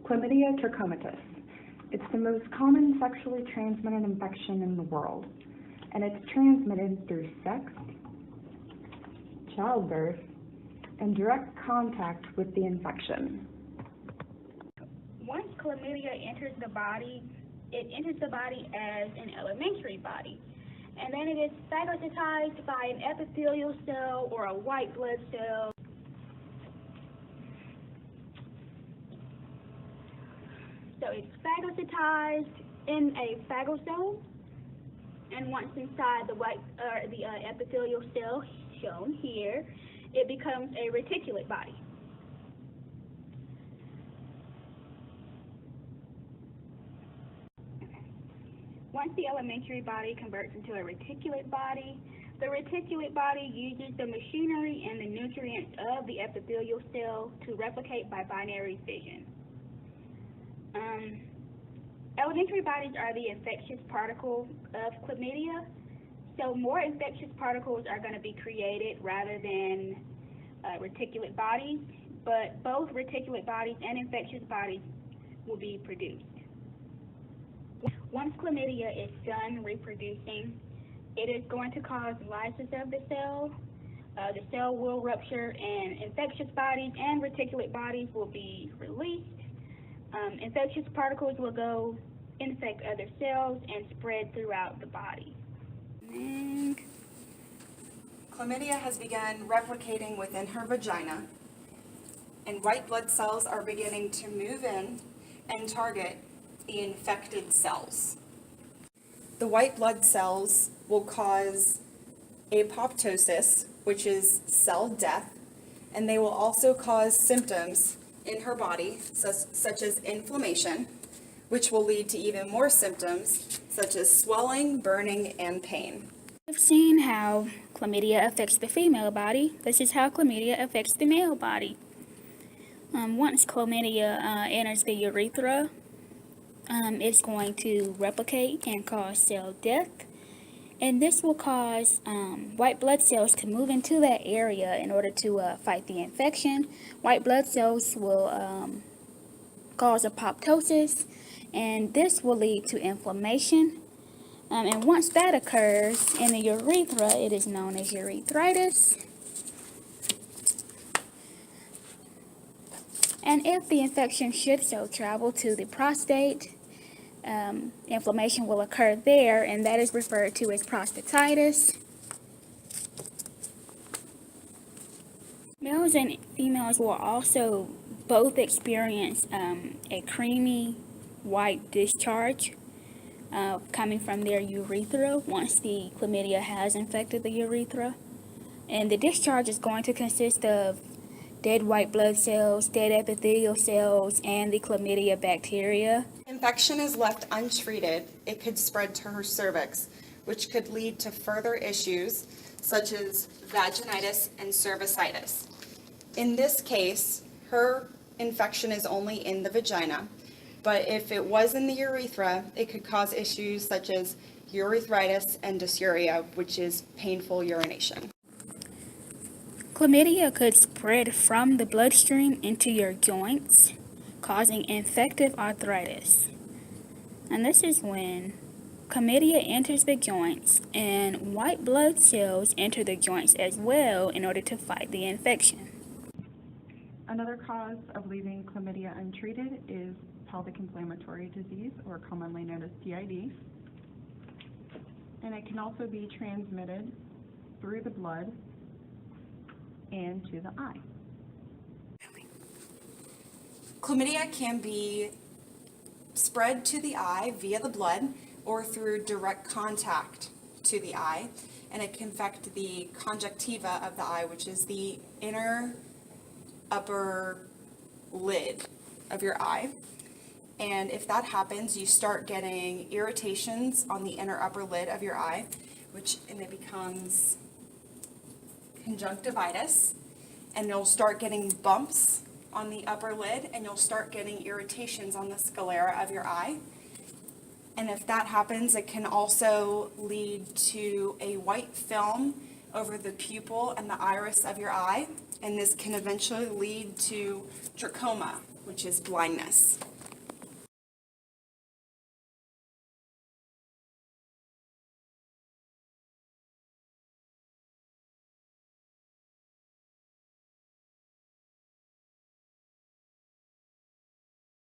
Chlamydia trachomatis. It's the most common sexually transmitted infection in the world, and it's transmitted through sex, childbirth, and direct contact with the infection. Once chlamydia enters the body, it enters the body as an elementary body, and then it is phagocytized by an epithelial cell or a white blood cell. So it's phagocytized in a phagosome, and once inside the epithelial cell, shown here, it becomes a reticulate body. Once the elementary body converts into a reticulate body, the reticulate body uses the machinery and the nutrients of the epithelial cell to replicate by binary fission. Elementary bodies are the infectious particle of chlamydia, so more infectious particles are going to be created rather than reticulate bodies, but both reticulate bodies and infectious bodies will be produced. Once chlamydia is done reproducing, it is going to cause lysis of the cell. The cell will rupture and infectious bodies and reticulate bodies will be released. Infectious particles will go infect other cells and spread throughout the body. Chlamydia has begun replicating within her vagina, and white blood cells are beginning to move in and target the infected cells. The white blood cells will cause apoptosis, which is cell death, and they will also cause symptoms in her body, such as inflammation, which will lead to even more symptoms, such as swelling, burning, and pain. We've seen how chlamydia affects the female body. This is how chlamydia affects the male body. Once chlamydia enters the urethra, it's going to replicate and cause cell death. And this will cause white blood cells to move into that area in order to fight the infection. White blood cells will cause apoptosis, and this will lead to inflammation. And once that occurs in the urethra, it is known as urethritis. And if the infection should so travel to the prostate, inflammation will occur there, and that is referred to as prostatitis. Males and females will also both experience a creamy white discharge coming from their urethra once the chlamydia has infected the urethra. And the discharge is going to consist of dead white blood cells, dead epithelial cells, and the chlamydia bacteria. If infection is left untreated, it could spread to her cervix, which could lead to further issues such as vaginitis and cervicitis. In this case, her infection is only in the vagina, but if it was in the urethra, it could cause issues such as urethritis and dysuria, which is painful urination. Chlamydia could spread from the bloodstream into your joints, causing infective arthritis. And this is when chlamydia enters the joints and white blood cells enter the joints as well in order to fight the infection. Another cause of leaving chlamydia untreated is pelvic inflammatory disease, or commonly known as PID. And it can also be transmitted through the blood and to the eye. Chlamydia can be spread to the eye via the blood or through direct contact to the eye, and it can affect the conjunctiva of the eye, which is the inner upper lid of your eye. And if that happens, you start getting irritations on the inner upper lid of your eye, and it becomes conjunctivitis, and you'll start getting bumps on the upper lid, and you'll start getting irritations on the sclera of your eye. And if that happens, it can also lead to a white film over the pupil and the iris of your eye, and this can eventually lead to trachoma, which is blindness.